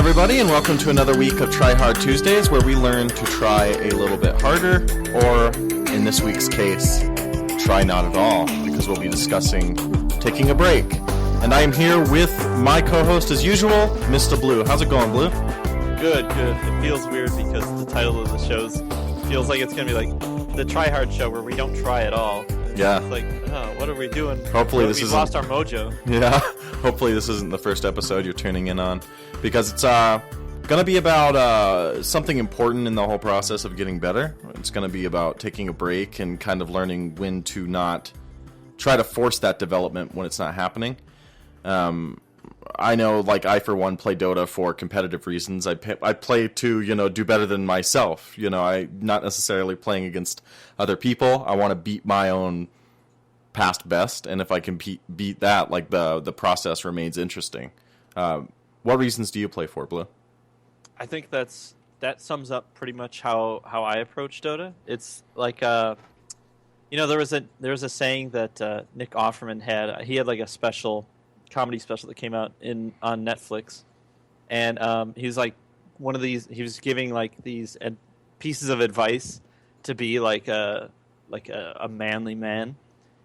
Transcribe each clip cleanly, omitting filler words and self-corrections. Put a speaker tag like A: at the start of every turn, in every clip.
A: everybody, and welcome to another week of Tryhard Tuesdays, where we learn to try a little bit harder, or in this week's case, try not at all, because we'll be discussing taking a break. And I am here with my co-host, as usual, Mr. Blue. How's it going, Blue?
B: Good. It feels weird because the title of the show feels like it's going to be like the Tryhard Show, where we don't try at all.
A: Yeah.
B: It's like, what are we doing?
A: Hopefully
B: we've lost our mojo.
A: Yeah. Hopefully this isn't the first episode you're tuning in on, because it's going to be about something important in the whole process of getting better. It's going to be about taking a break and kind of learning when to not try to force that development when it's not happening. I know, like, I, for one, play Dota for competitive reasons. I play to, do better than myself. I'm not necessarily playing against other people. I want to beat my own past best, and if I can beat that, like, the process remains interesting. What reasons do you play for, Blue?
B: I think that sums up pretty much how I approach Dota. It's like, there was a saying that Nick Offerman had. He had, like, a comedy special that came out on Netflix, and he was like one of these. He was giving like these pieces of advice to be like a manly man,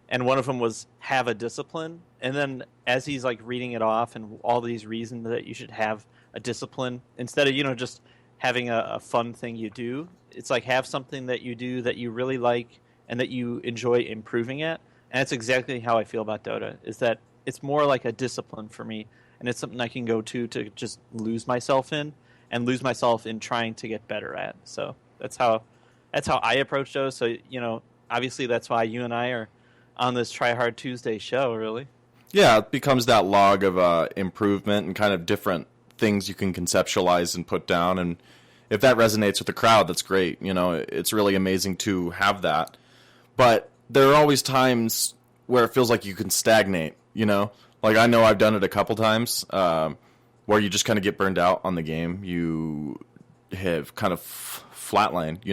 B: and one of them was have a discipline. And then as he's like reading it off and all these reasons that you should have a discipline, instead of just having a fun thing you do, it's like have something that you do that you really like and that you enjoy improving at. And that's exactly how I feel about Dota. Is that it's more like a discipline for me, and it's something I can go to just lose myself in trying to get better at. So that's how I approach those. So, obviously that's why you and I are on this Tryhard Tuesday show, really. Yeah,
A: it becomes that log of improvement and kind of different things you can conceptualize and put down. And if that resonates with the crowd, that's great. It's really amazing to have that. But there are always times where it feels like you can stagnate. Like I know I've done it a couple times where you just kind of get burned out on the game. You have kind of flatlined,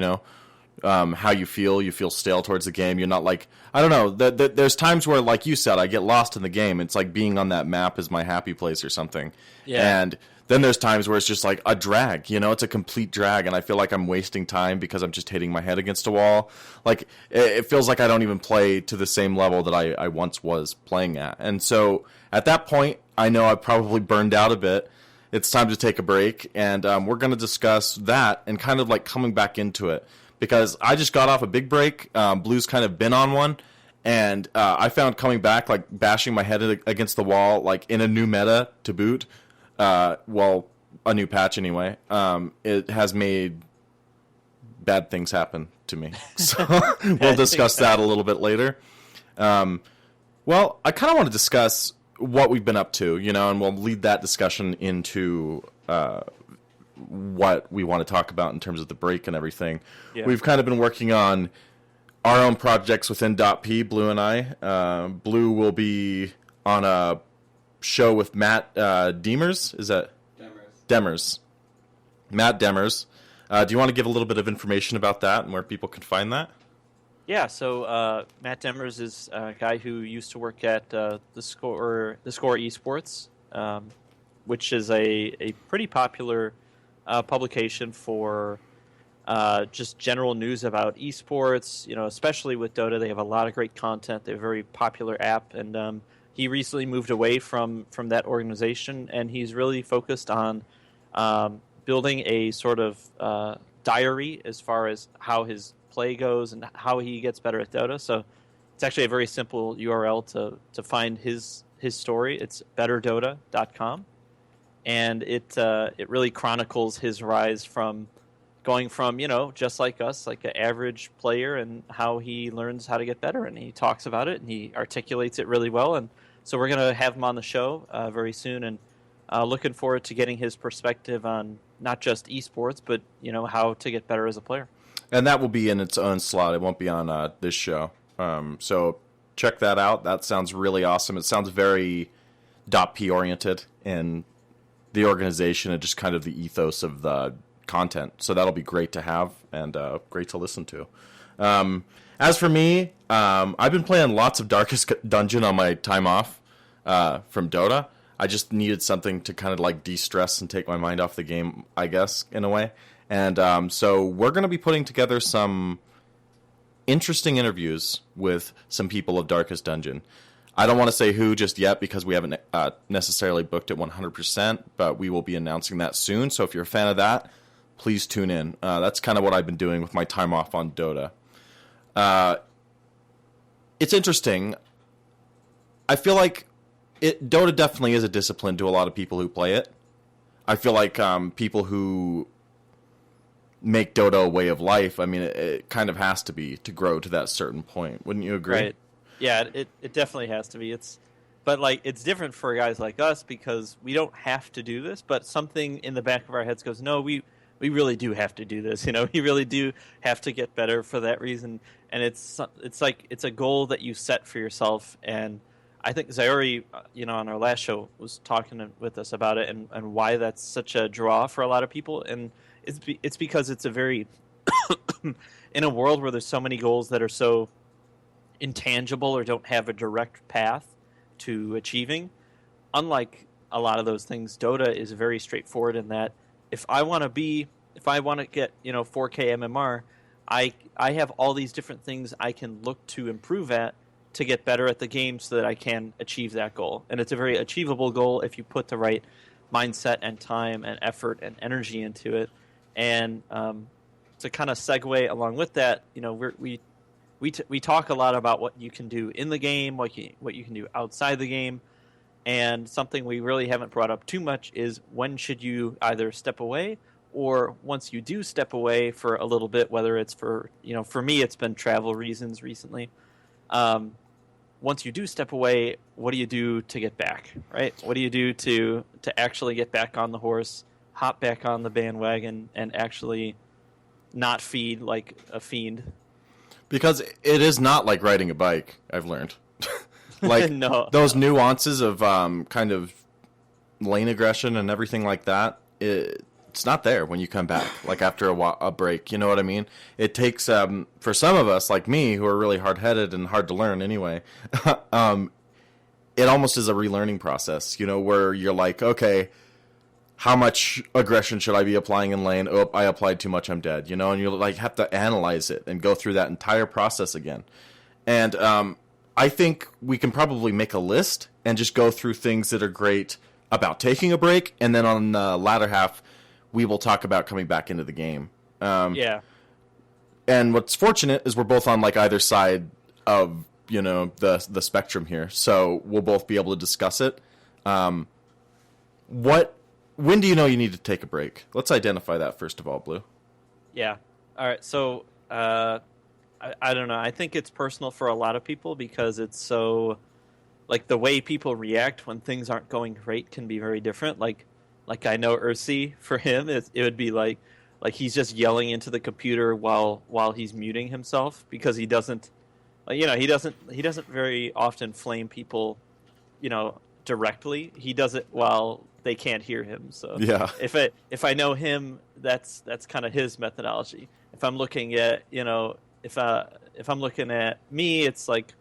A: how you feel stale towards the game. You're not like, I don't know, there's times where, like you said, I get lost in the game. It's like being on that map is my happy place or something.
B: Yeah.
A: And then there's times where it's just like a drag, it's a complete drag, and I feel like I'm wasting time because I'm just hitting my head against a wall. Like, it feels like I don't even play to the same level that I once was playing at. And so, at that point, I know I've probably burned out a bit. It's time to take a break, and we're going to discuss that and kind of like coming back into it. Because I just got off a big break, Blue's kind of been on one, and I found coming back, like, bashing my head against the wall, like, in a new meta to boot, a new patch anyway, it has made bad things happen to me. So we'll discuss that a little bit later. Well, I kind of want to discuss what we've been up to, and we'll lead that discussion into what we want to talk about in terms of the break and everything. Yeah. We've kind of been working on our own projects within .p, Blue and I. Blue will be on a show with Matt Demers. Is that Demers? Matt Demers. Do you want to give a little bit of information about that and where people can find that?
B: Yeah. So Matt Demers is a guy who used to work at the Score Esports, which is a pretty popular publication for just general news about esports. Especially with Dota, they have a lot of great content. They have a very popular app, and he recently moved away from that organization, and he's really focused on building a sort of diary as far as how his play goes and how he gets better at Dota. So it's actually a very simple URL to find his story. It's betterdota.com, and it really chronicles his rise from going from, just like us, like an average player, and how he learns how to get better, and he talks about it and he articulates it really well. And so we're going to have him on the show very soon, and looking forward to getting his perspective on not just esports, but how to get better as a player.
A: And that will be in its own slot. It won't be on this show. So check that out. That sounds really awesome. It sounds very .p oriented in the organization and just kind of the ethos of the content. So that'll be great to have and great to listen to. As for me, I've been playing lots of Darkest Dungeon on my time off from Dota. I just needed something to kind of like de-stress and take my mind off the game, I guess, in a way. And so we're going to be putting together some interesting interviews with some people of Darkest Dungeon. I don't want to say who just yet because we haven't necessarily booked it 100%, but we will be announcing that soon. So if you're a fan of that, please tune in. That's kind of what I've been doing with my time off on Dota. It's interesting. I feel like Dota definitely is a discipline to a lot of people who play it. I feel like people who make Dota a way of life, I mean, it kind of has to be to grow to that certain point. Wouldn't you agree?
B: Right. Yeah, it definitely has to be. But like it's different for guys like us because we don't have to do this, but something in the back of our heads goes, no, we really do have to do this. We really do have to get better for that reason. And it's like it's a goal that you set for yourself. And I think Zayori, on our last show was talking with us about it and why that's such a draw for a lot of people. And it's because it's a very in a world where there's so many goals that are so intangible or don't have a direct path to achieving. Unlike a lot of those things, Dota is very straightforward in that if I want to get 4K MMR, I have all these different things I can look to improve at to get better at the game so that I can achieve that goal. And it's a very achievable goal if you put the right mindset and time and effort and energy into it. And to kind of segue along with that, we talk a lot about what you can do in the game, what you can do outside the game, and something we really haven't brought up too much is when should you either step away or once you do step away for a little bit, whether it's for me it's been travel reasons recently. Once you do step away, what do you do to get back, right? What do you do to actually get back on the horse, hop back on the bandwagon, and actually not feed like a fiend?
A: Because it is not like riding a bike, I've learned. Like,
B: no.
A: Those nuances of kind of lane aggression and everything like that, it's not there when you come back, like after a break, you know what I mean? It takes, for some of us, like me, who are really hard-headed and hard to learn anyway, it almost is a relearning process, where you're like, okay, how much aggression should I be applying in lane? Oh, I applied too much, I'm dead, and you like have to analyze it and go through that entire process again. And I think we can probably make a list and just go through things that are great about taking a break, and then on the latter half, we will talk about coming back into the game.
B: Yeah.
A: And what's fortunate is we're both on like either side of the spectrum here, so we'll both be able to discuss it. When do you know you need to take a break? Let's identify that first of all, Blue.
B: Yeah. All right. So I don't know. I think it's personal for a lot of people because it's so like the way people react when things aren't going great can be very different. Like I know Ursi, for him, it would be like he's just yelling into the computer while he's muting himself because he doesn't very often flame people, directly. He does it while they can't hear him. So
A: yeah.
B: If I know him, that's kind of his methodology. If I'm looking at if I'm looking at me, it's like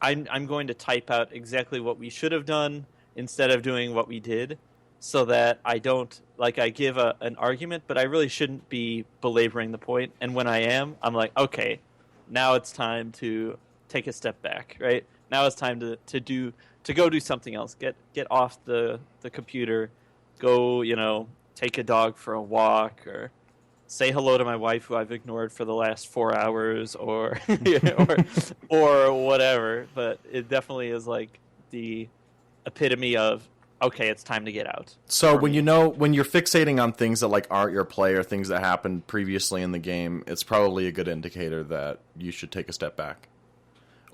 B: I'm going to type out exactly what we should have done instead of doing what we did, so that I don't I give an argument, but I really shouldn't be belaboring the point. And when I am, I'm like, okay, now it's time to take a step back, right? Now it's time to go do something else. Get off the computer, go, take a dog for a walk, or say hello to my wife who I've ignored for the last 4 hours, or or whatever. But it definitely is like the epitome of, okay, it's time to get out.
A: So when when you're fixating on things that like aren't your play or things that happened previously in the game, it's probably a good indicator that you should take a step back.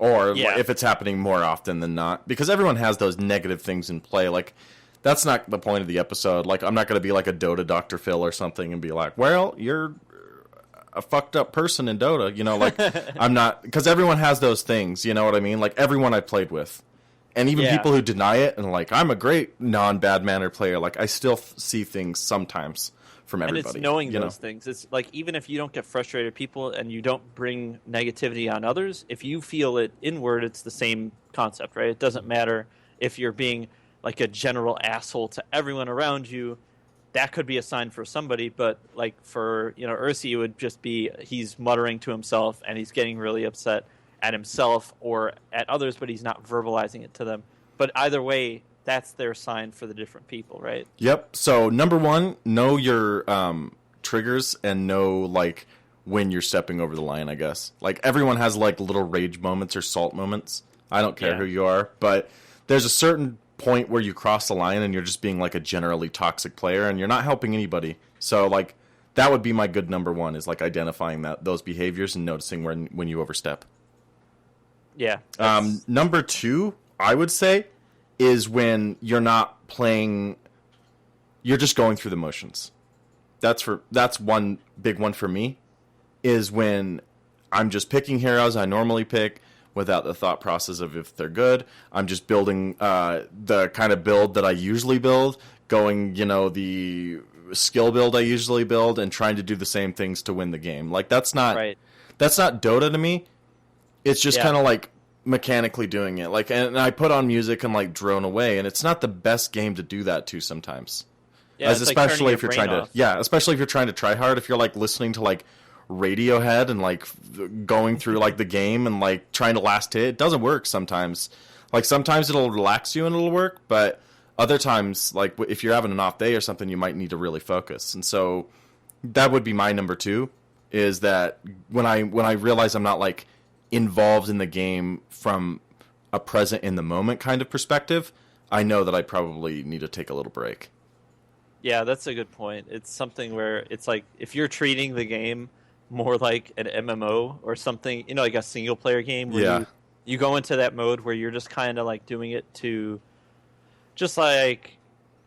A: Or if it's happening more often than not. Because everyone has those negative things in play. Like, that's not the point of the episode. Like, I'm not going to be like a Dota Dr. Phil or something and be like, well, you're a fucked up person in Dota. I'm not. Because everyone has those things, you know what I mean? Like, everyone I played with. And even people who deny it and like, I'm a great non-bad manner player. Like, I still see things sometimes from everybody.
B: And it's knowing those things. It's like, even if you don't get frustrated with people and you don't bring negativity on others, if you feel it inward, it's the same concept, right? It doesn't matter if you're being like a general asshole to everyone around you, that could be a sign for somebody. But like for Ursi, it would just be he's muttering to himself and he's getting really upset at himself or at others, but he's not verbalizing it to them. But either way, that's their sign for the different people, right?
A: Yep. So number one, know your triggers and know like when you're stepping over the line, I guess. Like everyone has like little rage moments or salt moments. I don't care who you are, but there's a certain point where you cross the line and you're just being like a generally toxic player and you're not helping anybody. So like that would be my good number one, is like identifying those behaviors and noticing when you overstep.
B: Yeah.
A: Number two, I would say, is when you're not playing, you're just going through the motions. That's one big one for me, is when I'm just picking heroes I normally pick without the thought process of if they're good. I'm just building the kind of build that I usually build, going, the skill build I usually build, and trying to do the same things to win the game. Like that's not Dota to me. It's just kind of like mechanically doing it. Like, and I put on music and like drone away, and it's not the best game to do that to sometimes.
B: Yeah,
A: especially if you're trying to try hard. If you're like listening to like Radiohead and like going through like the game and like trying to last hit, it doesn't work sometimes. Like sometimes it'll relax you and it'll work, but other times, like if you're having an off day or something, you might need to really focus. And so that would be my number two, is that when I realize I'm not like involved in the game from a present in the moment kind of perspective, I know that I probably need to take a little break.
B: Yeah, that's a good point. It's something where it's like if you're treating the game more like an MMO or something, like a single player game where you go into that mode where you're just kind of like doing it to just like,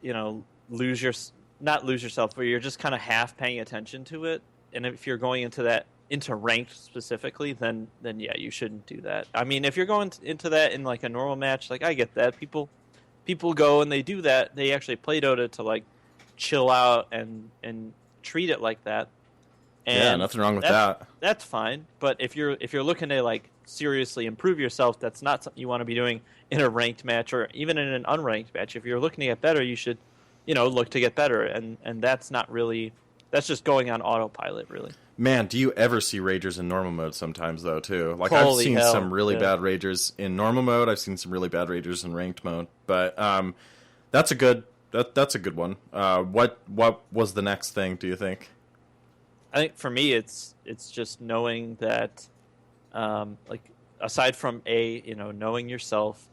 B: not lose yourself, but you're just kind of half paying attention to it. And if you're going into ranked specifically, then yeah, you shouldn't do that. I mean, if you're going into that in like a normal match, like I get that. People go and they do that. They actually play Dota to like chill out and treat it like that. And
A: yeah, nothing wrong with that.
B: That's fine. But if you're looking to like seriously improve yourself, that's not something you want to be doing in a ranked match or even in an unranked match. If you're looking to get better, you should, look to get better. And that's not really, that's just going on autopilot, really.
A: Man, do you ever see ragers in normal mode sometimes though too? Like
B: Holy
A: I've seen
B: hell,
A: some really bad ragers in normal mode. I've seen some really bad ragers in ranked mode. But that's a good one. What was the next thing, do you think?
B: I think for me, it's just knowing that, like aside from knowing yourself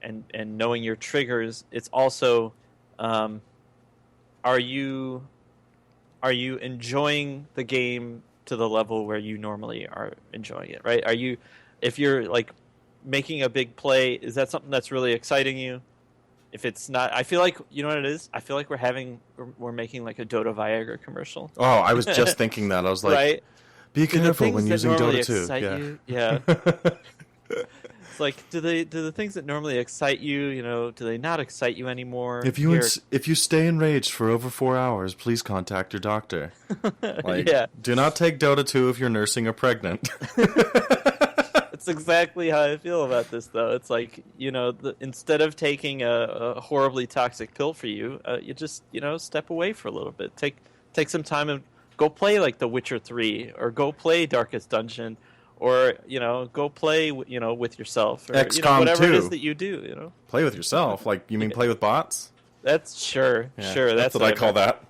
B: and knowing your triggers, it's also, are you enjoying the game to the level where you normally are enjoying it, right? If you're like making a big play, is that something that's really exciting you? If it's not, I feel like, you know what it is? I feel like we're making like a Dota Viagra commercial.
A: Oh, I was just thinking that. I was like,
B: right?
A: Be careful when using Dota 2.
B: Yeah. It's like, do the things that normally excite you, do they not excite you anymore?
A: If you stay enraged for over 4 hours, please contact your doctor. Like, do not take Dota 2 if you're nursing or pregnant.
B: That's exactly how I feel about this, though. It's like, instead of taking a horribly toxic pill for you, you just, step away for a little bit. Take some time and go play like The Witcher 3, or go play Darkest Dungeon, or, go play, with yourself, or
A: XCOM
B: whatever
A: 2.
B: it is that you do,
A: Play with yourself? Like, you mean play with bots?
B: That's sure.
A: That's what I call that.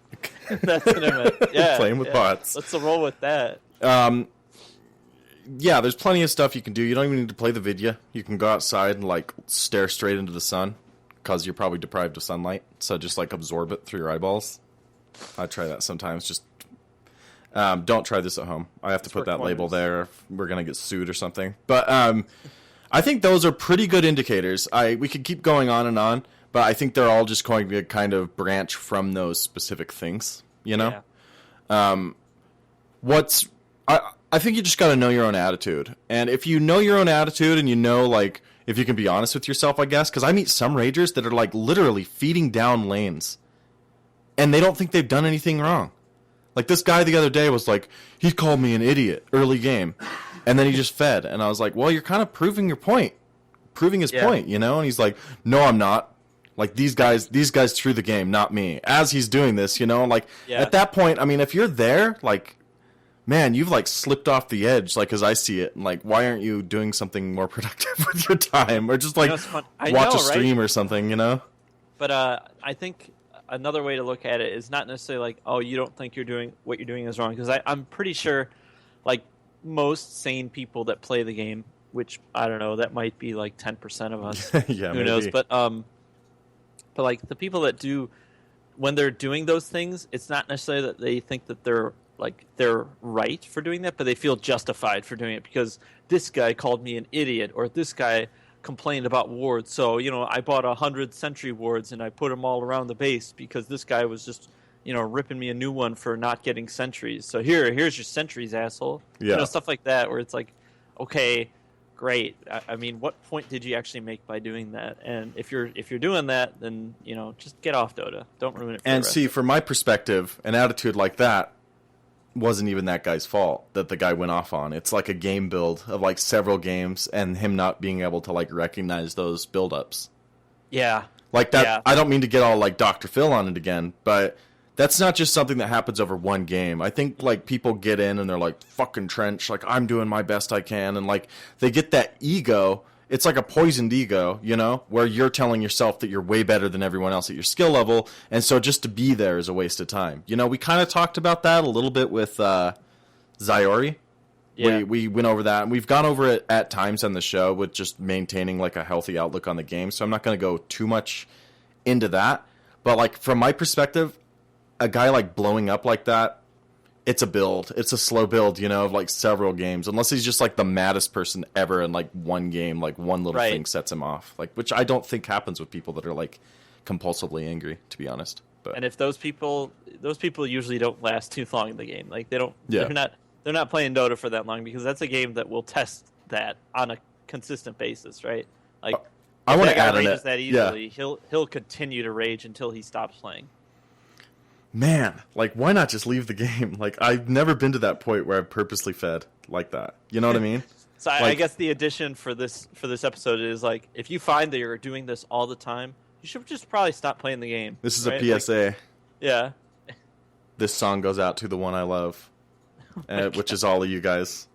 B: That's what I meant. Yeah.
A: Playing with bots.
B: Let's roll with that.
A: Yeah, there's plenty of stuff you can do. You don't even need to play the video. You can go outside and, like, stare straight into the sun, because you're probably deprived of sunlight. So just, like, absorb it through your eyeballs. I try that sometimes. Just don't try this at home. I have to put that label there if we're going to get sued or something. But I think those are pretty good indicators. We could keep going on, but I think they're all just going to kind of branch from those specific things, Yeah. I think you just got to know your own attitude. And if you know your own attitude and like, if you can be honest with yourself, I guess, because I meet some ragers that are, like, literally feeding down lanes. And they don't think they've done anything wrong. Like, this guy the other day was like, he called me an idiot early game. And then he just fed. And I was like, well, you're kind of proving your point. Proving his point, And he's like, no, I'm not. Like these guys threw the game, not me. As he's doing this, like at that point, I mean, if you're there, like, man, you've like slipped off the edge, like as I see it. And, like, why aren't you doing something more productive with your time, or just like watch a stream or something,
B: But I think another way to look at it is not necessarily like, oh, you don't think what you're doing is wrong, because I'm pretty sure, like, most sane people that play the game, which I don't know, that might be like 10% of us.
A: Yeah,
B: who
A: maybe.
B: knows? But like the people that do, when they're doing those things, it's not necessarily that they think that they're right for doing that, but they feel justified for doing it because this guy called me an idiot, or this guy complained about wards, so I bought 100 sentry wards and I put them all around the base because this guy was just ripping me a new one for not getting sentries. So here's your sentries, asshole.
A: Yeah.
B: Stuff like that, where it's like, okay, great. I mean, what point did you actually make by doing that? And if you're doing that, then just get off Dota. Don't ruin it.
A: And see, from my perspective, an attitude like that wasn't even that guy's fault that the guy went off on. It's like a game build of like several games and him not being able to like recognize those build-ups.
B: Yeah.
A: Like that.
B: Yeah.
A: I don't mean to get all like Dr. Phil on it again, but that's not just something that happens over one game. I think like people get in and they're like, fucking trench, like I'm doing my best I can, and like they get that ego. It's like a poisoned ego, where you're telling yourself that you're way better than everyone else at your skill level, and so just to be there is a waste of time. We kind of talked about that a little bit with Zyori.
B: Yeah.
A: We went over that, and we've gone over it at times on the show with just maintaining like a healthy outlook on the game, so I'm not going to go too much into that. But like from my perspective, a guy like blowing up like that, it's a build. It's a slow build, of like several games. Unless he's just like the maddest person ever in like one game, like one little thing sets him off. Like, which I don't think happens with people that are like compulsively angry, to be honest. But
B: and if those people usually don't last too long in the game. Like they don't.
A: Yeah.
B: They're not playing Dota for that long, because that's a game that will test that on a consistent basis, right? Like
A: I want to
B: add
A: add on
B: rages
A: it.
B: that easily. He'll continue to rage until he stops playing.
A: Man, like, why not just leave the game? Like, I've never been to that point where I've purposely fed like that. You know what I mean?
B: So
A: like,
B: I guess the addition for this episode is like, if you find that you're doing this all the time, you should just probably stop playing the game.
A: This is
B: right?
A: a PSA.
B: Like, yeah.
A: This song goes out to the one I love, which is all of you guys.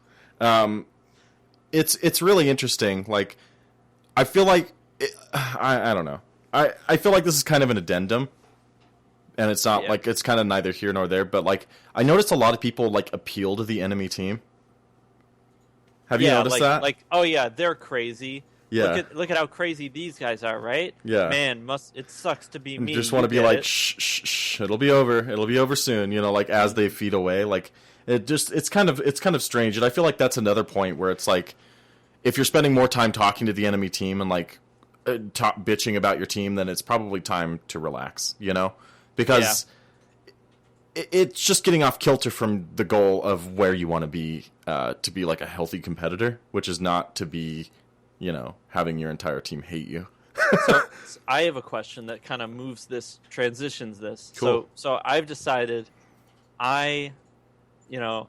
A: It's really interesting. Like, I feel like I don't know. I feel like this is kind of an addendum. And it's not like it's kind of neither here nor there, but like I noticed a lot of people like appeal to the enemy team. Have you noticed that?
B: Like, oh yeah, they're crazy.
A: Yeah.
B: Look at how crazy these guys are, right?
A: Yeah.
B: Man, it sucks to be me.
A: Just want to be like, shh, it'll be over. It'll be over soon. Like as they feed away, like it's kind of strange. And I feel like that's another point where it's like, if you're spending more time talking to the enemy team and like bitching about your team, then it's probably time to relax. Because it's just getting off kilter from the goal of where you want to be like a healthy competitor, which is not to be, having your entire team hate you.
B: So I have a question that kind of transitions this.
A: Cool.
B: So I've decided I am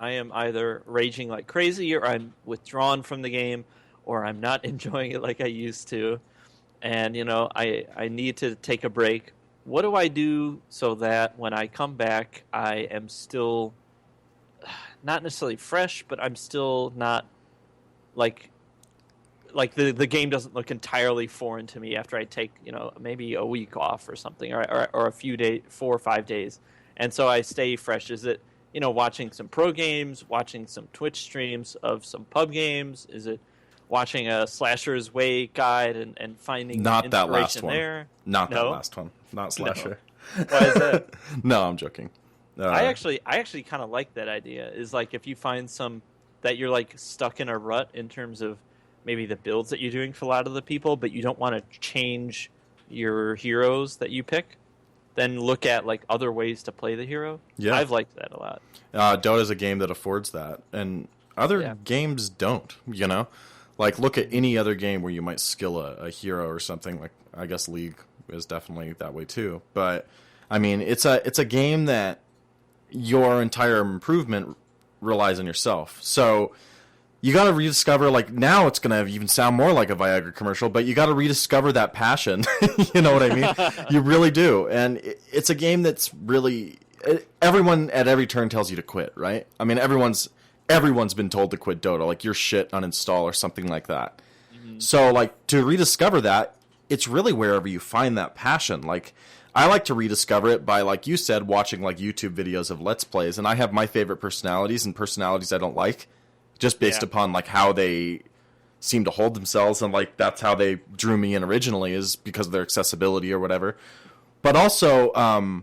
B: either raging like crazy, or I'm withdrawn from the game, or I'm not enjoying it like I used to. And, I need to take a break. What do I do so that when I come back, I am still not necessarily fresh, but I'm still not like the game doesn't look entirely foreign to me after I take maybe a week off or something, or a few days, 4 or 5 days, and so I stay fresh. Is it watching some pro games, watching some Twitch streams of some pub games? Is it watching a Slasher's Way guide and finding
A: not that last one
B: there?
A: Not that last one. Not Slasher.
B: No. Why is that?
A: No, I'm joking.
B: I actually kind of like that idea. Is like if you find some that you're like stuck in a rut in terms of maybe the builds that you're doing for a lot of the people, but you don't want to change your heroes that you pick, then look at like other ways to play the hero.
A: Yeah,
B: I've liked that a lot.
A: Dota is a game that affords that, and other games don't. Like look at any other game where you might skill a hero or something. Like I guess League is definitely that way too. But I mean, it's a game that your entire improvement relies on yourself. So you got to rediscover, like, now it's going to even sound more like a Viagra commercial, but you got to rediscover that passion. You know what I mean? You really do. And it's a game that's really, everyone at every turn tells you to quit, right? I mean, everyone's been told to quit Dota, like, your shit uninstall or something like that. Mm-hmm. So, like, to rediscover that, it's really wherever you find that passion. Like, I like to rediscover it by, like you said, watching, like, YouTube videos of Let's Plays, and I have my favorite personalities and personalities I don't like, just based upon, like, how they seem to hold themselves, and, like, that's how they drew me in originally, is because of their accessibility or whatever. But also,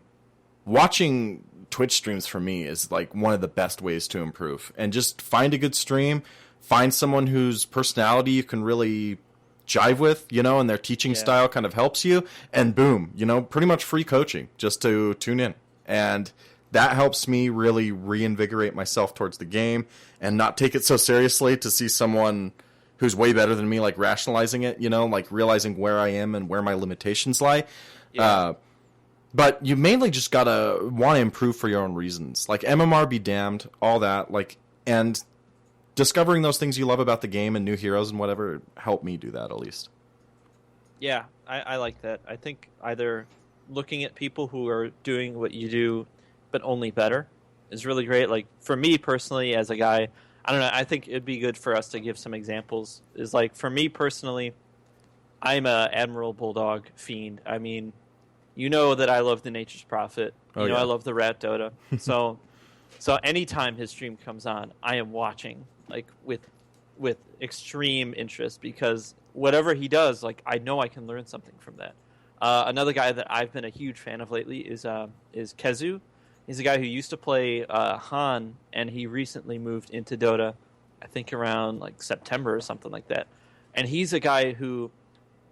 A: watching Twitch streams for me is, like, one of the best ways to improve. And just find a good stream, find someone whose personality you can really jive with, you know, and their teaching style kind of helps you, and boom, you know, pretty much free coaching just to tune in. And that helps me really reinvigorate myself towards the game and not take it so seriously, to see someone who's way better than me, like, rationalizing it, you know, like, realizing where I am and where my limitations lie. Yeah. But you mainly just gotta want to improve for your own reasons. Like, MMR be damned, all that, like, and discovering those things you love about the game and new heroes and whatever helped me do that, at least.
B: Yeah, I like that. I think either looking at people who are doing what you do, but only better, is really great. Like, for me personally, as a guy, I don't know, I think it'd be good for us to give some examples. Is like, for me personally, I'm a Admiral Bulldog fiend. I mean, you know that I love the Nature's Prophet. You know I love the Rat Dota. So anytime his stream comes on, I am watching, like, with extreme interest, because whatever he does, like, I know I can learn something from that. Another guy that I've been a huge fan of lately is Kezu. He's a guy who used to play Han, and he recently moved into Dota, I think around, like, September or something like that. And he's a guy who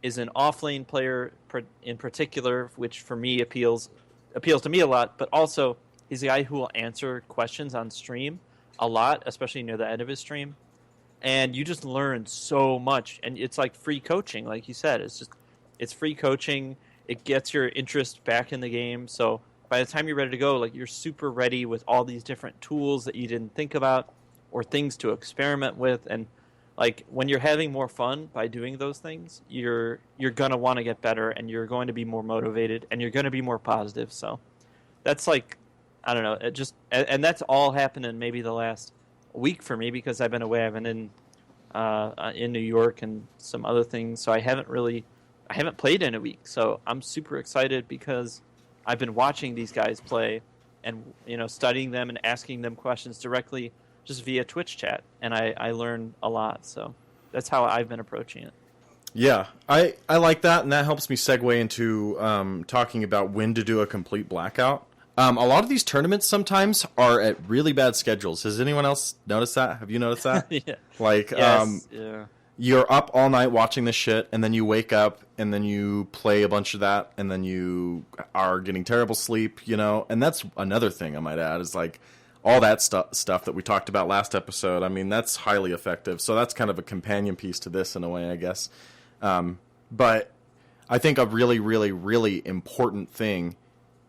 B: is an off-lane player in particular, which for me appeals to me a lot, but also he's a guy who will answer questions on stream a lot, especially near the end of his stream. And you just learn so much, and it's like free coaching, like you said. It's free coaching. It gets your interest back in the game. So by the time you're ready to go, like, you're super ready with all these different tools that you didn't think about, or things to experiment with. And, like, when you're having more fun by doing those things, you're gonna want to get better, and you're going to be more motivated, and you're going to be more positive. So that's, like, I don't know, it just, and that's all happened in maybe the last week for me, because I've been away. I've been in New York and some other things, so I haven't played in a week. So I'm super excited, because I've been watching these guys play, and, you know, studying them and asking them questions directly just via Twitch chat, and I learn a lot. So that's how I've been approaching it.
A: Yeah, I like that, and that helps me segue into talking about when to do a complete blackout. A lot of these tournaments sometimes are at really bad schedules. Has anyone else noticed that? Have you noticed that?
B: Yeah.
A: Like,
B: yes. Yeah.
A: You're up all night watching this shit, and then you wake up, and then you play a bunch of that, and then you are getting terrible sleep, you know? And that's another thing I might add, is, like, all that stuff that we talked about last episode. I mean, that's highly effective. So that's kind of a companion piece to this in a way, I guess. But I think a really, really, really important thing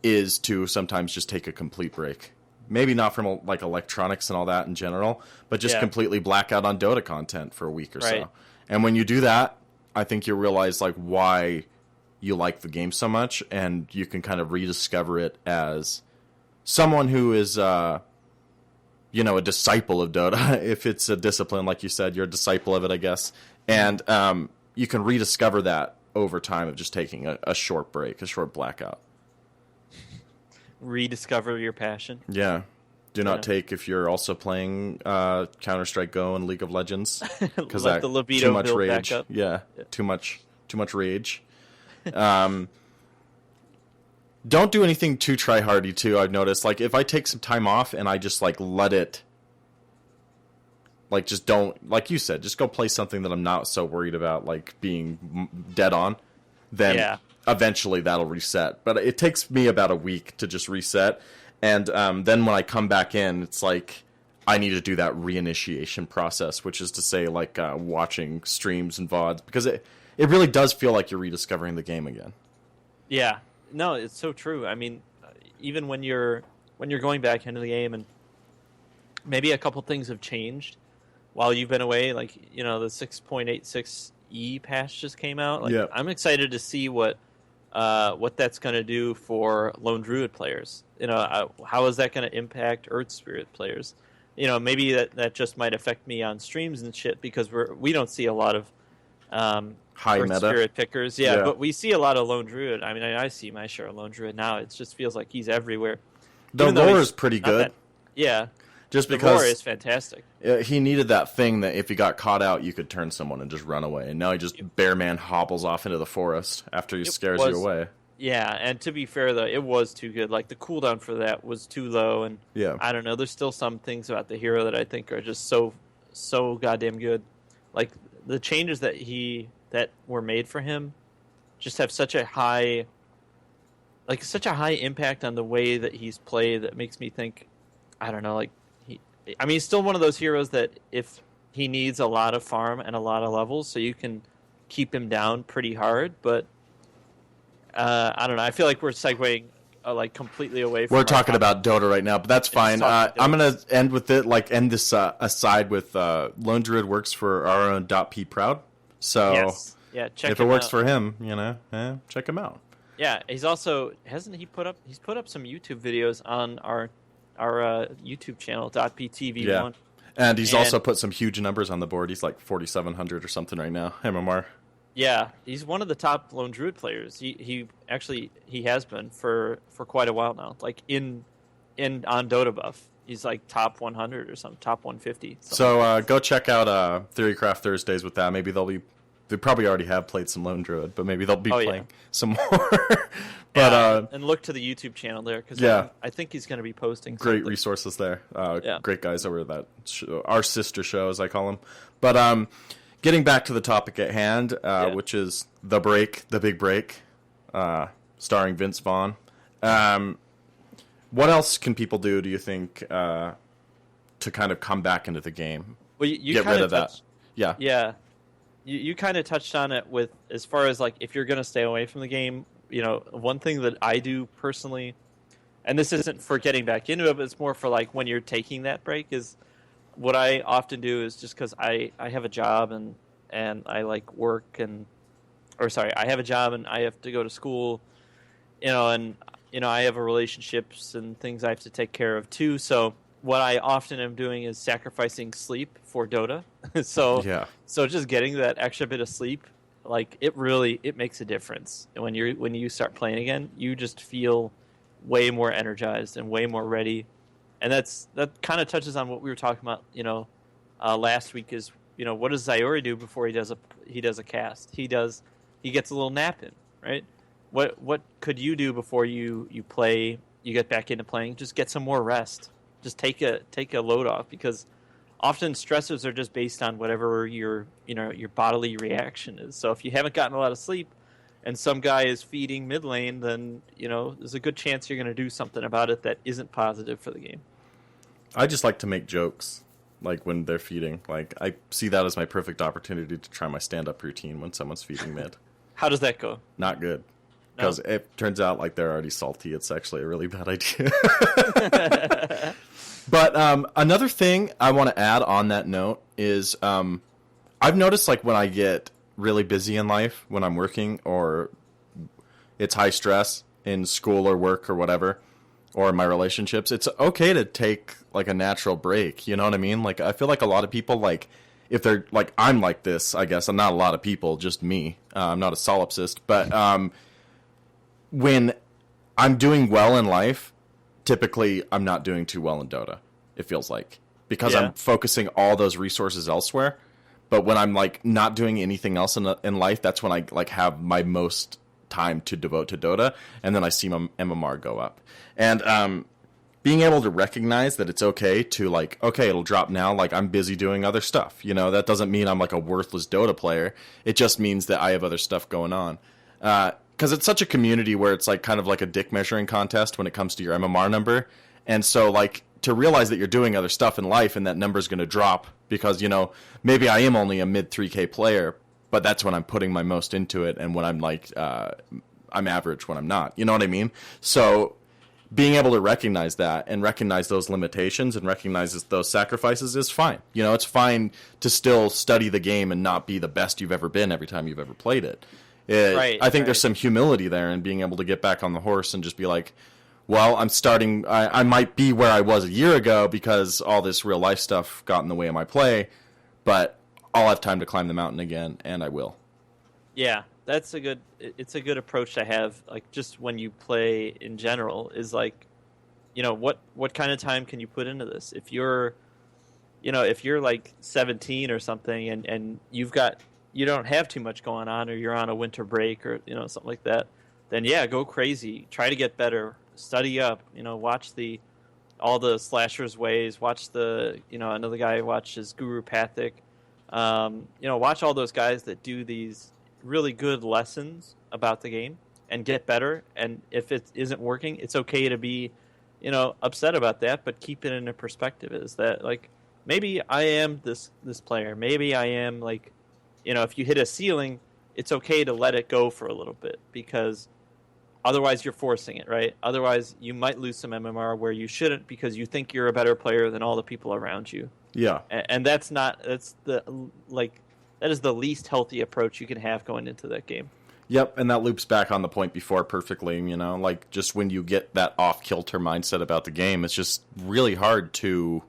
A: is to sometimes just take a complete break. Maybe not from, like, electronics and all that in general, but just completely black out on Dota content for a week or so. And when you do that, I think you'll realize, like, why you like the game so much, and you can kind of rediscover it as someone who is, you know, a disciple of Dota. If it's a discipline, like you said, you're a disciple of it, I guess. And you can rediscover that over time of just taking a short break, a short blackout.
B: Rediscover your passion.
A: Yeah. Do not take if you're also playing Counter-Strike Go and League of Legends, because
B: the libido
A: too much
B: build
A: rage.
B: Back up.
A: Yeah, too much rage. Don't do anything too try-hardy too. I've noticed, like, if I take some time off and I just, like, let it, like, just don't, like you said, just go play something that I'm not so worried about, like, being dead on, then eventually that'll reset. But it takes me about a week to just reset. And then when I come back in, it's like I need to do that reinitiation process, which is to say, like, watching streams and VODs, because it really does feel like you're rediscovering the game again.
B: Yeah. No, it's so true. I mean, even when you're going back into the game and maybe a couple things have changed, while you've been away, like, you know, the 6.86E patch just came out. Like,
A: Yeah.
B: I'm excited to see what that's going to do for Lone Druid players. You know, how is that going to impact Earth Spirit players? You know, maybe that just might affect me on streams and shit because we don't see a lot of
A: High
B: Earth
A: meta.
B: Spirit pickers. Yeah,
A: Yeah.
B: but we see a lot of Lone Druid. I mean, I see my share of Lone Druid now. It just feels like he's everywhere.
A: The
B: Even though
A: lore
B: he's
A: is pretty
B: not
A: good.
B: that- yeah,
A: Just
B: the lore
A: because
B: is fantastic.
A: he needed that thing that if he got caught out, you could turn someone and just run away. And now he just bare man hobbles off into the forest after he scares you away.
B: Yeah, and to be fair though, it was too good. Like the cooldown for that was too low, and
A: Yeah.
B: I don't know. There's still some things about the hero that I think are just so goddamn good. Like the changes that were made for him, just have such a high impact on the way that he's played that makes me think, I don't know, like he's still one of those heroes that if he needs a lot of farm and a lot of levels, so you can keep him down pretty hard, but I don't know. I feel like we're segueing like completely away from.
A: We're talking about Dota right now, but that's fine. I'm gonna end with it. Like end this aside with Lone Druid works for our own .p proud. So
B: yes. Yeah, check
A: if
B: him
A: it works
B: out.
A: for him, check him out.
B: Yeah, he's also he's put up some YouTube videos on our YouTube channel .ptv1.
A: Yeah. And he's also put some huge numbers on the board. He's like 4,700 or something right now. MMR.
B: Yeah, he's one of the top Lone Druid players. He has been for quite a while now. Like on Dota Buff, he's like top 100 or something, top 150.
A: So go check out Theorycraft Thursdays with that. Maybe they probably already have played some Lone Druid, but maybe they'll be playing some more. But
B: and look to the YouTube channel there because I think he's going to be posting
A: great
B: something.
A: resources there. Great guys over that our sister show, as I call them. But getting back to the topic at hand, which is the big break, starring Vince Vaughn. What else can people do you think to kind of come back into the game?
B: Well, you
A: get rid of that. Yeah.
B: Yeah. You kind of touched on it with as far as like if you're going to stay away from the game, you know, one thing that I do personally, and this isn't for getting back into it, but it's more for like when you're taking that break, is what I often do is just because I have a job and I like work I have a job and I have to go to school, and I have relationships and things I have to take care of too. So what I often am doing is sacrificing sleep for Dota. So just getting that extra bit of sleep, like it makes a difference. And when you start playing again, you just feel way more energized and way more ready. And that kind of touches on what we were talking about, last week is, what does Zyori do before he does a cast? He gets a little nap in, right? What could you do before you play, you get back into playing? Just get some more rest. Just take a load off, because often stressors are just based on whatever your bodily reaction is. So if you haven't gotten a lot of sleep and some guy is feeding mid lane, then there's a good chance you're going to do something about it that isn't positive for the game.
A: I just like to make jokes, like when they're feeding. Like I see that as my perfect opportunity to try my stand-up routine when someone's feeding mid.
B: How does that go?
A: Not good. Because it turns out like they're already salty. It's actually a really bad idea. But another thing I want to add on that note is I've noticed like when I get really busy in life, when I'm working or it's high stress in school or work or whatever, or in my relationships, it's okay to take like a natural break. You know what I mean? Like I feel like a lot of people, like if they're like, I'm like this, I guess. I'm not a lot of people, just me. I'm not a solipsist. But when I'm doing well in life, typically I'm not doing too well in Dota, it feels like. Because I'm focusing all those resources elsewhere. But when I'm like not doing anything else in life, that's when I like have my most time to devote to Dota. And then I see my MMR go up. And being able to recognize that it's okay to like, okay, it'll drop now. Like I'm busy doing other stuff. That doesn't mean I'm like a worthless Dota player. It just means that I have other stuff going on. Because it's such a community where it's like kind of like a dick measuring contest when it comes to your MMR number. And so like to realize that you're doing other stuff in life and that number's going to drop because, maybe I am only a mid 3K player, but that's when I'm putting my most into it and when I'm like, I'm average when I'm not. You know what I mean? So being able to recognize that and recognize those limitations and recognize those sacrifices is fine. You know, it's fine to still study the game and not be the best you've ever been every time you've ever played it. I think there's some humility there in being able to get back on the horse and just be like, well, I might be where I was a year ago because all this real life stuff got in the way of my play, but I'll have time to climb the mountain again, and I will.
B: Yeah, it's a good approach to have, like, just when you play in general, is like, you know, what kind of time can you put into this? If you're like 17 or something and you don't have too much going on, or you're on a winter break or, you know, something like that, then yeah, go crazy. Try to get better. Study up. You know, watch all the Slasher's Ways. Watch another guy watches Guru Pathic. You know, watch all those guys that do these really good lessons about the game and get better. And if it isn't working, it's okay to be, you know, upset about that, but keep it in a perspective. Is that, like, maybe I am this player. Maybe I am, like, you know, if you hit a ceiling, it's okay to let it go for a little bit, because otherwise you're forcing it, right? Otherwise you might lose some MMR where you shouldn't, because you think you're a better player than all the people around you.
A: Yeah.
B: And that is the least healthy approach you can have going into that game.
A: Yep, and that loops back on the point before perfectly, you know, like, just when you get that off-kilter mindset about the game, it's just really hard to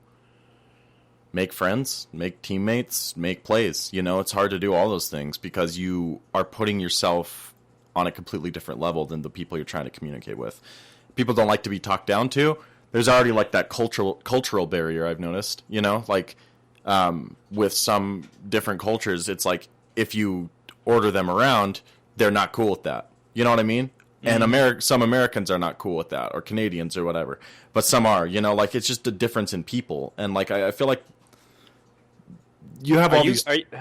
A: make friends, make teammates, make plays. You know, it's hard to do all those things because you are putting yourself on a completely different level than the people you're trying to communicate with. People don't like to be talked down to. There's already, like, that cultural barrier, I've noticed, you know, like, with some different cultures, it's like, if you order them around, they're not cool with that. You know what I mean? Mm-hmm. And some Americans are not cool with that, or Canadians or whatever, but some are, you know, like, it's just a difference in people. And, like, I feel like you have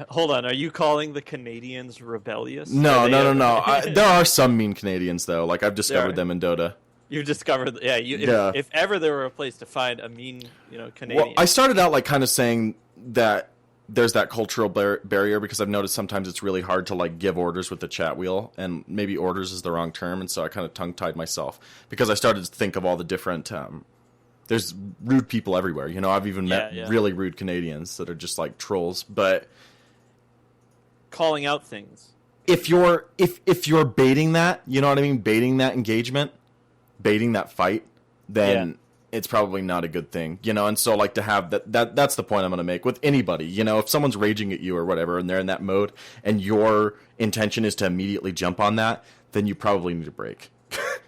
B: hold on, are you calling the Canadians rebellious?
A: No. There are some mean Canadians, though. Like, I've discovered them in Dota.
B: You've discovered, if ever there were a place to find a mean, you know, Canadian.
A: Well, I started out, like, kind of saying that there's that cultural barrier, because I've noticed sometimes it's really hard to, like, give orders with the chat wheel, and maybe orders is the wrong term, and so I kind of tongue-tied myself, because I started to think of all the different, there's rude people everywhere, you know. I've even met really rude Canadians that are just, like, trolls, but
B: calling out things.
A: If you're baiting that, you know what I mean, baiting that engagement, baiting that fight, then it's probably not a good thing, you know. And so, like, to have that's the point I'm going to make with anybody, you know. If someone's raging at you or whatever, and they're in that mode, and your intention is to immediately jump on that, then you probably need a break.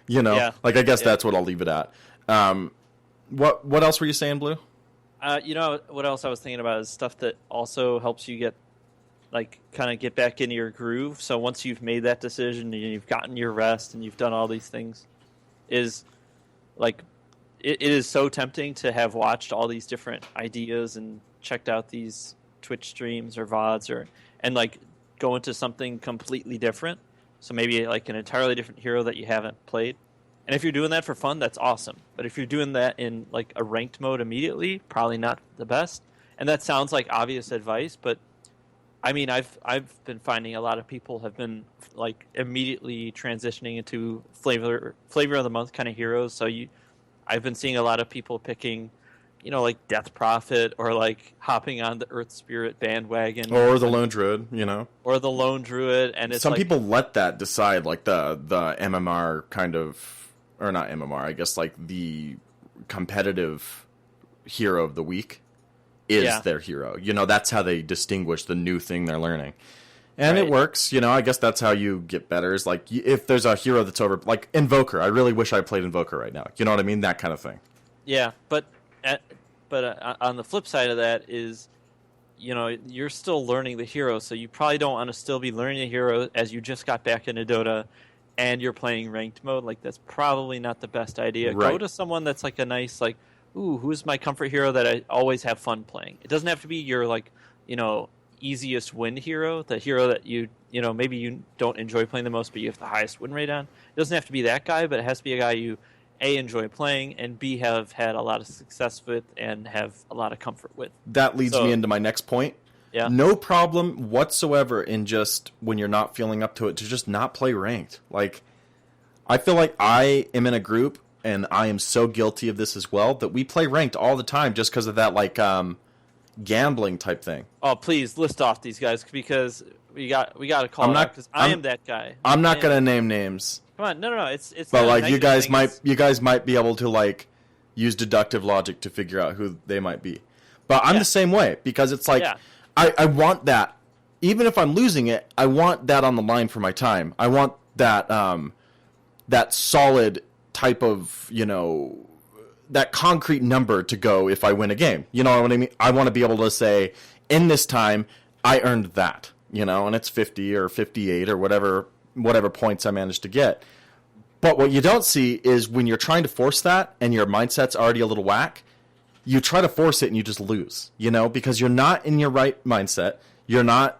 A: You know, like, I guess that's what I'll leave it at. What else were you saying, Blue?
B: You know, what else I was thinking about is stuff that also helps you kind of get back into your groove. So once you've made that decision and you've gotten your rest and you've done all these things, is like, it is so tempting to have watched all these different ideas and checked out these Twitch streams or VODs and like go into something completely different. So maybe like an entirely different hero that you haven't played. And if you're doing that for fun, that's awesome. But if you're doing that in, like, a ranked mode immediately, probably not the best. And that sounds like obvious advice, but I mean, I've been finding a lot of people have been, like, immediately transitioning into flavor of the month kind of heroes. So I've been seeing a lot of people picking, you know, like Death Prophet, or like hopping on the Earth Spirit bandwagon,
A: or the Lone Druid, you know,
B: or the Lone Druid. And it's
A: some people let that decide, like the MMR kind of, or not MMR, I guess, like the competitive hero of the week is their hero. You know, that's how they distinguish the new thing they're learning. And it works, you know. I guess that's how you get better. Is like, if there's a hero that's over, like Invoker. I really wish I played Invoker right now. You know what I mean? That kind of thing.
B: Yeah, but on the flip side of that is, you know, you're still learning the hero, so you probably don't want to still be learning the hero as you just got back into Dota, and you're playing ranked mode. Like, that's probably not the best idea. Right. Go to someone that's like a nice, like, ooh, who's my comfort hero that I always have fun playing? It doesn't have to be your, like, you know, easiest win hero, the hero that you know, maybe you don't enjoy playing the most, but you have the highest win rate on. It doesn't have to be that guy, but it has to be a guy you, A, enjoy playing, and B, have had a lot of success with and have a lot of comfort with.
A: That leads me into my next point.
B: Yeah.
A: No problem whatsoever in just, when you're not feeling up to it, to just not play ranked. Like, I feel like I am in a group, and I am so guilty of this as well, that we play ranked all the time just because of that, like, gambling type thing.
B: Oh, please list off these guys because we got to call it out because I am that guy.
A: I'm not gonna name names.
B: Come on, no. It's.
A: But like you guys might be able to like use deductive logic to figure out who they might be. But I'm the same way because it's like I want that. Even if I'm losing it, I want that on the line for my time. I want that that solid type of, you know, that concrete number to go if I win a game. You know what I mean? I want to be able to say, in this time, I earned that, you know, and it's 50 or 58 or whatever points I managed to get. But what you don't see is when you're trying to force that and your mindset's already a little whack, you try to force it and you just lose, you know, because you're not in your right mindset. You're not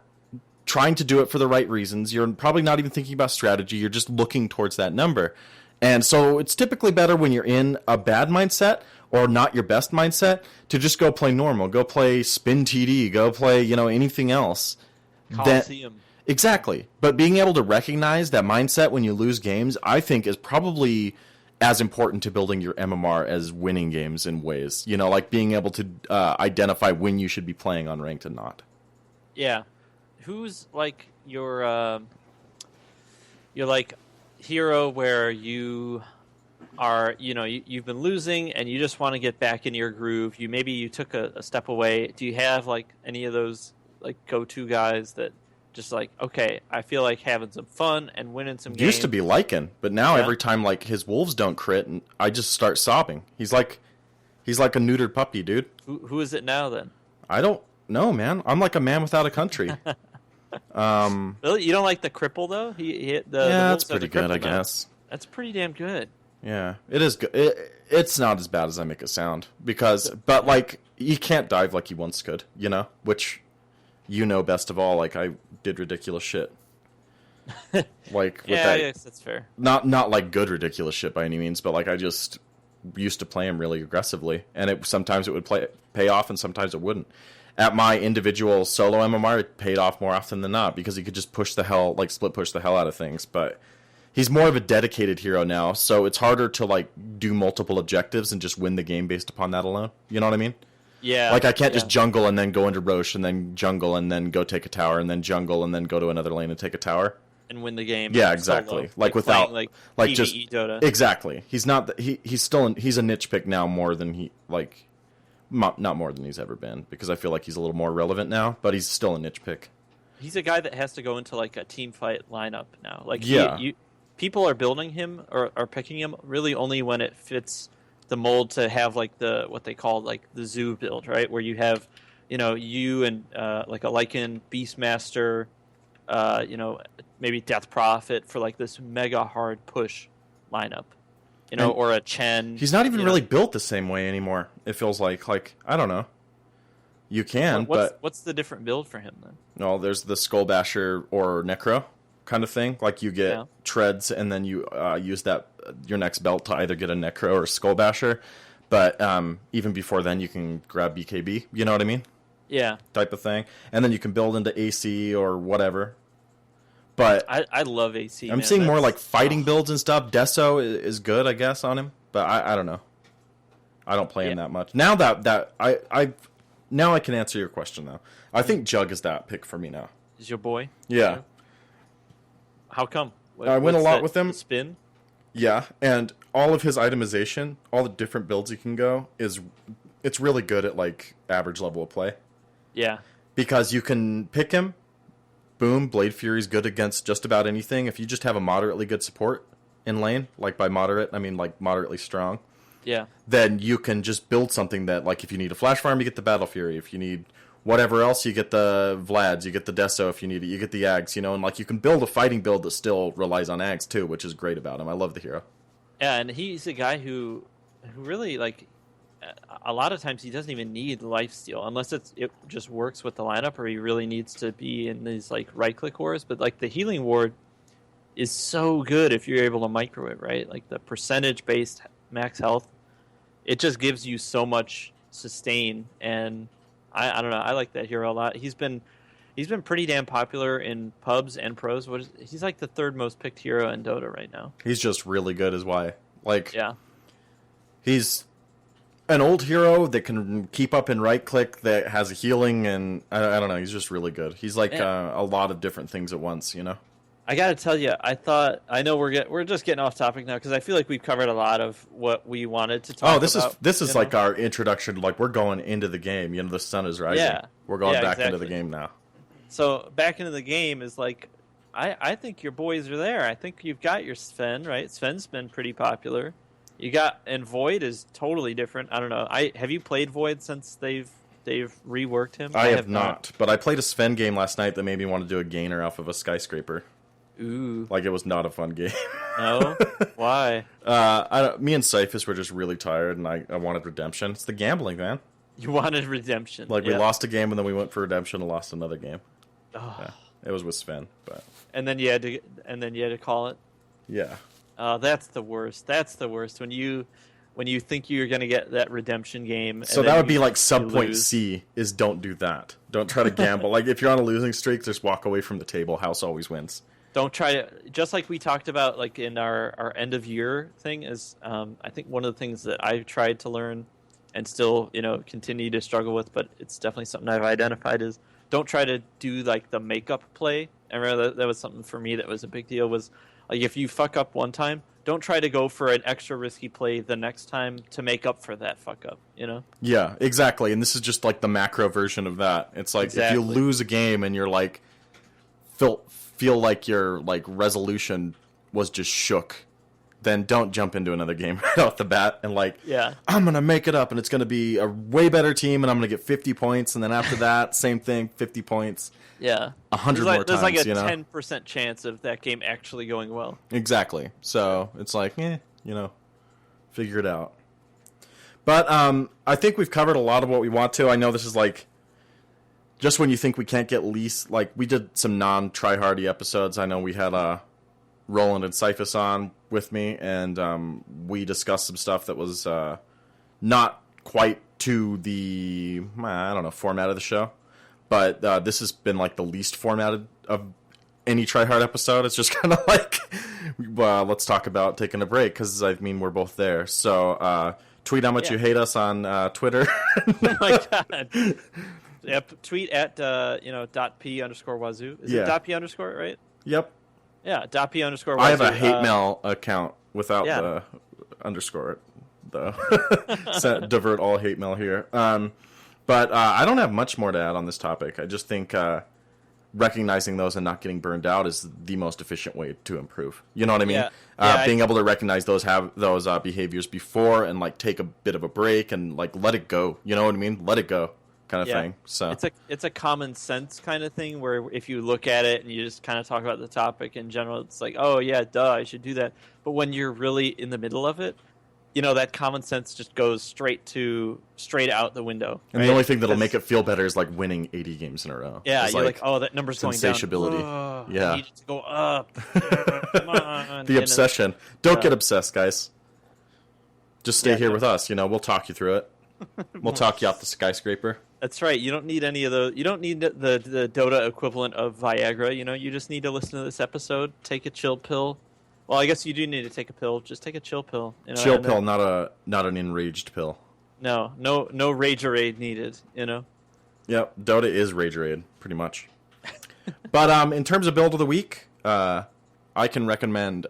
A: trying to do it for the right reasons. You're probably not even thinking about strategy. You're just looking towards that number. And so it's typically better when you're in a bad mindset or not your best mindset to just go play normal, go play spin TD, go play, you know, anything else.
B: Coliseum.
A: Exactly. But being able to recognize that mindset when you lose games, I think is probably as important to building your MMR as winning games in ways. You know, like being able to identify when you should be playing on ranked and not.
B: Yeah. Who's like your like hero where you are, you know, you've been losing and you just want to get back in your groove. Maybe you took a step away. Do you have like any of those like go-to guys that just like, okay, I feel like having some fun and winning some games?
A: Used to be Lycan, but now every time like his wolves don't crit, and I just start sobbing. He's like a neutered puppy, dude.
B: Who is it now then?
A: I don't know, man. I'm like a man without a country.
B: Really? You don't like the cripple though?
A: That's pretty good, I guess.
B: That's pretty damn good.
A: Yeah, it is good. It's not as bad as I make it sound but like he can't dive like he once could, you know, which you know best of all. Like I did ridiculous shit. Like with
B: I guess that's fair.
A: Not like good ridiculous shit by any means, but like I just used to play him really aggressively, and sometimes it would pay off, and sometimes it wouldn't. At my individual solo MMR, it paid off more often than not because he could just split push the hell out of things. But he's more of a dedicated hero now, so it's harder to like do multiple objectives and just win the game based upon that alone. You know what I mean?
B: Yeah.
A: Like I can't just jungle and then go into Roche and then jungle and then go take a tower and then jungle and then go to another lane and take a tower
B: and win the game.
A: Yeah, exactly.
B: Solo.
A: Like without
B: playing,
A: like
B: PvE
A: just
B: Dota.
A: Exactly. He's not. He's a niche pick now more than he like. Not more than he's ever been, because I feel like he's a little more relevant now, but he's still a niche pick.
B: He's a guy that has to go into like a team fight lineup now. Like people are building him or are picking him really only when it fits the mold to have like what they call like the zoo build, right? Where you have, you know, you and like a Lycan Beastmaster, you know, maybe Death Prophet for like this mega hard push lineup. You know, or a Chen.
A: He's not even really built the same way anymore. It feels like I don't know. You can, but
B: what's the different build for him then?
A: No, there's the Skull Basher or Necro kind of thing. Like you get treads, and then you use that your next belt to either get a Necro or a Skull Basher. But even before then, you can grab BKB. You know what I mean?
B: Yeah.
A: Type of thing, and then you can build into AC or whatever. But
B: I love AC.
A: I'm seeing more like fighting builds and stuff. Deso is good, I guess, on him. But I don't know. I don't play him that much. Now that I can answer your question though. I think Jug is that pick for me now.
B: Is your boy?
A: Yeah.
B: How come?
A: I win a lot with him.
B: Spin?
A: Yeah, and all of his itemization, all the different builds he can go it's really good at like average level of play.
B: Yeah. Because
A: you can pick him. Boom, Blade Fury's good against just about anything. If you just have a moderately good support in lane, like by moderate, I mean like moderately strong.
B: Yeah.
A: Then you can just build something that, like, if you need a Flash Farm, you get the Battle Fury. If you need whatever else, you get the Vlads, you get the Deso if you need it, you get the Ags, you know, and like you can build a fighting build that still relies on Ags too, which is great about him. I love the hero.
B: Yeah, and he's a guy who really, like, a lot of times he doesn't even need lifesteal unless it just works with the lineup, or he really needs to be in these like right click wars. But like the healing ward is so good if you're able to micro it, right? Like the percentage based max health, it just gives you so much sustain. And I don't know, I like that hero a lot. He's been pretty damn popular in pubs and pros. He's like the third most picked hero in Dota right now.
A: He's just really good, is why. Like,
B: yeah.
A: He's an old hero that can keep up in right click, that has healing, and I don't know. He's just really good. He's like a lot of different things at once, you know.
B: I got to tell you, I know we're just getting off topic now because I feel like we've covered a lot of what we wanted to talk about.
A: Oh, this is like our introduction. Like we're going into the game. You know, the sun is rising.
B: Yeah,
A: we're going back
B: exactly.
A: into the game now.
B: So back into the game is like, I think your boys are there. I think you've got your Sven, right? Sven's been pretty popular. You got, and Void is totally different. I don't know. Have you played Void since they've reworked him?
A: I have not, but I played a Sven game last night that made me want to do a gainer off of a skyscraper.
B: Ooh.
A: Like, it was not a fun game.
B: No? Why?
A: Me and Cyphus were just really tired, and I wanted redemption. It's the gambling, man.
B: You wanted redemption.
A: Like, we lost a game, and then we went for redemption and lost another game.
B: Oh.
A: Yeah, it was with Sven, but...
B: And then you had to call it?
A: Yeah.
B: That's the worst. That's the worst. When you think you're going to get that redemption game.
A: So that would be like sub-point C, is don't do that. Don't try to gamble. Like, if you're on a losing streak, just walk away from the table. House always wins.
B: Don't try to, just like we talked about, like in our end of year thing, is I think one of the things that I've tried to learn and still continue to struggle with, but it's definitely something I've identified, is don't try to do like the makeup play. I remember that was something for me that was a big deal. Was like, if you fuck up one time, don't try to go for an extra risky play the next time to make up for that fuck up.
A: Yeah, exactly. And this is just like the macro version of that. It's like if you lose a game and you're like feel like your like resolution was just shook, then don't jump into another game right off the bat and like, I'm gonna make it up and it's gonna be a way better team and I'm gonna get 50 points, and then after that, same thing, 50 points.
B: Yeah,
A: 100 more times.
B: There's like a 10% chance of that game actually going well.
A: Exactly. So it's like, figure it out. But I think we've covered a lot of what we want to. I know this is like just when you think we can't get least, like we did some non-tryhardy episodes. I know we had Roland and Cyphus on with me, and we discussed some stuff that was not quite to the, format of the show. But this has been like the least formatted of any tryhard episode. It's just kind of like, let's talk about taking a break, because I mean we're both there. So tweet how much you hate us on Twitter.
B: Oh my god. Yep. Tweet at .p_wazoo. Is it .p_ right?
A: Yep.
B: Yeah. .p_wazoo.
A: I have a hate mail account without the underscore, though. Divert all hate mail here. But I don't have much more to add on this topic. I just think recognizing those and not getting burned out is the most efficient way to improve. You know what I mean? Being able to recognize those behaviors before and like take a bit of a break and like let it go. You know what I mean? Let it go, kind of thing. So
B: it's a common sense kind of thing where if you look at it and you just kind of talk about the topic in general, it's like, oh yeah, duh, I should do that. But when you're really in the middle of it, that common sense just goes straight out the window.
A: And the only thing that'll make it feel better is like winning 80 games in a row.
B: Yeah, you're like, oh, that number's going down.
A: Insatiability.
B: I need it to go up. Come on.
A: The obsession. Don't get obsessed, guys. Just stay here with us. We'll talk you through it. We'll talk you off the skyscraper.
B: That's right. You don't need any of those. You don't need the Dota equivalent of Viagra. You just need to listen to this episode, take a chill pill. Well, I guess you do need to take a pill. Just take a chill pill.
A: Chill pill, not an enraged pill.
B: No Ragerade needed.
A: Yep, Dota is Ragerade, pretty much. But in terms of build of the week, I can recommend.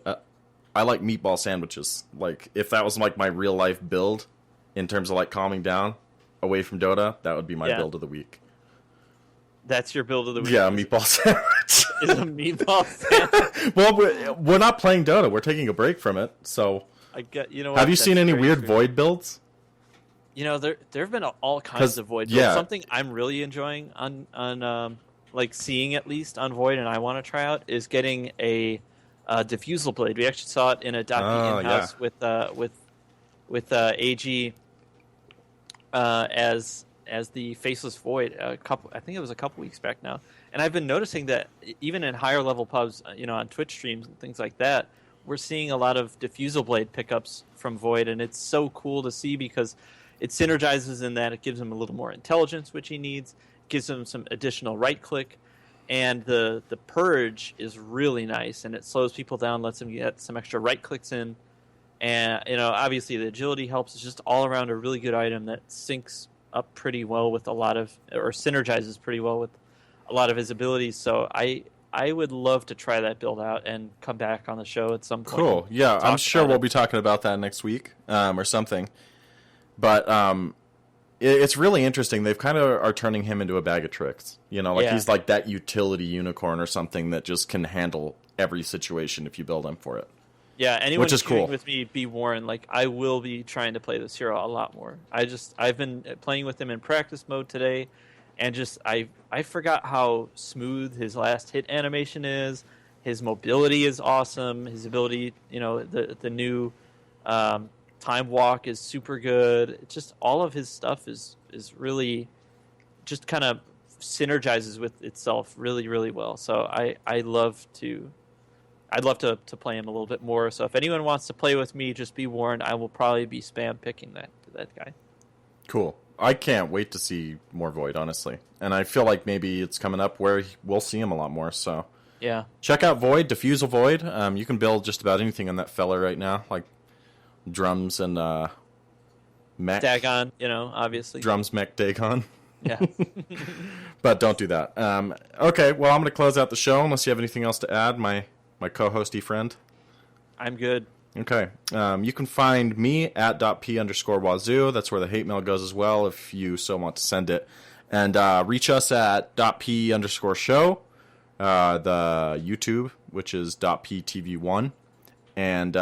A: I like meatball sandwiches. Like if that was like my real life build, in terms of like calming down away from Dota, that would be my build of the week.
B: That's your build of the week?
A: Yeah, meatball sandwich.
B: Is a meatball sandwich?
A: Well, we're not playing Dota. We're taking a break from it. So, have you seen any weird Void builds?
B: There have been all kinds of Void builds.
A: Yeah.
B: Something I'm really enjoying on like seeing at least on Void, and I want to try out, is getting a diffusal blade. We actually saw it in a Doppy in-house with AG as the Faceless Void I think it was a couple weeks back now. And I've been noticing that even in higher level pubs, on Twitch streams and things like that, we're seeing a lot of diffusal blade pickups from Void, and it's so cool to see because it synergizes in that it gives him a little more intelligence, which he needs, gives him some additional right click, and the purge is really nice, and it slows people down, lets them get some extra right clicks in, And obviously the agility helps. It's just all around a really good item that syncs up pretty well with or synergizes pretty well with a lot of his abilities. So I would love to try that build out and come back on the show at some point.
A: Cool. Yeah, I'm sure we'll be talking about that next week or something. But it's really interesting. They've kind of are turning him into a bag of tricks. He's like that utility unicorn or something that just can handle every situation if you build him for it.
B: Yeah, anyone
A: which is cool.
B: With me, be warned. Like, I will be trying to play this hero a lot more. I've been playing with him in practice mode today, and I forgot how smooth his last hit animation is. His mobility is awesome. His ability, the new time walk is super good. It's just all of his stuff is really just kind of synergizes with itself really, really well. So I'd love to play him a little bit more. So if anyone wants to play with me, just be warned, I will probably be spam picking that guy.
A: Cool. I can't wait to see more Void, honestly. And I feel like maybe it's coming up where we'll see him a lot more. So
B: yeah,
A: check out Void, Diffusal Void. You can build just about anything on that fella right now, like drums and mech.
B: Dagon, obviously.
A: Drums, mech, Dagon.
B: Yeah.
A: But don't do that. Okay, well, I'm going to close out the show unless you have anything else to add, my co-hosty friend.
B: I'm good.
A: Okay. You can find me at .p_wazoo. That's where the hate mail goes as well if you so want to send it. And reach us at .p_show, the YouTube, which is .ptv1. And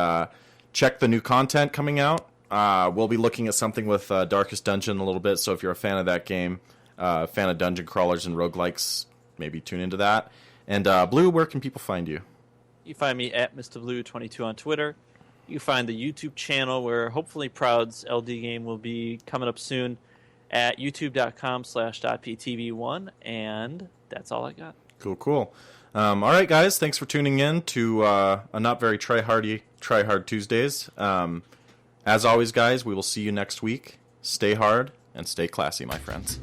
A: check the new content coming out. We'll be looking at something with Darkest Dungeon a little bit, so if you're a fan of that game, fan of dungeon crawlers and roguelikes, maybe tune into that. And Blue, where can people find you?
B: You find me at MrBlue22 on Twitter. You find the YouTube channel where hopefully Proud's LD game will be coming up soon at youtube.com/.ptv1. And that's all I got.
A: Cool. All right, guys. Thanks for tuning in to a not very Tryhard Tuesdays. As always, guys, we will see you next week. Stay hard and stay classy, my friends.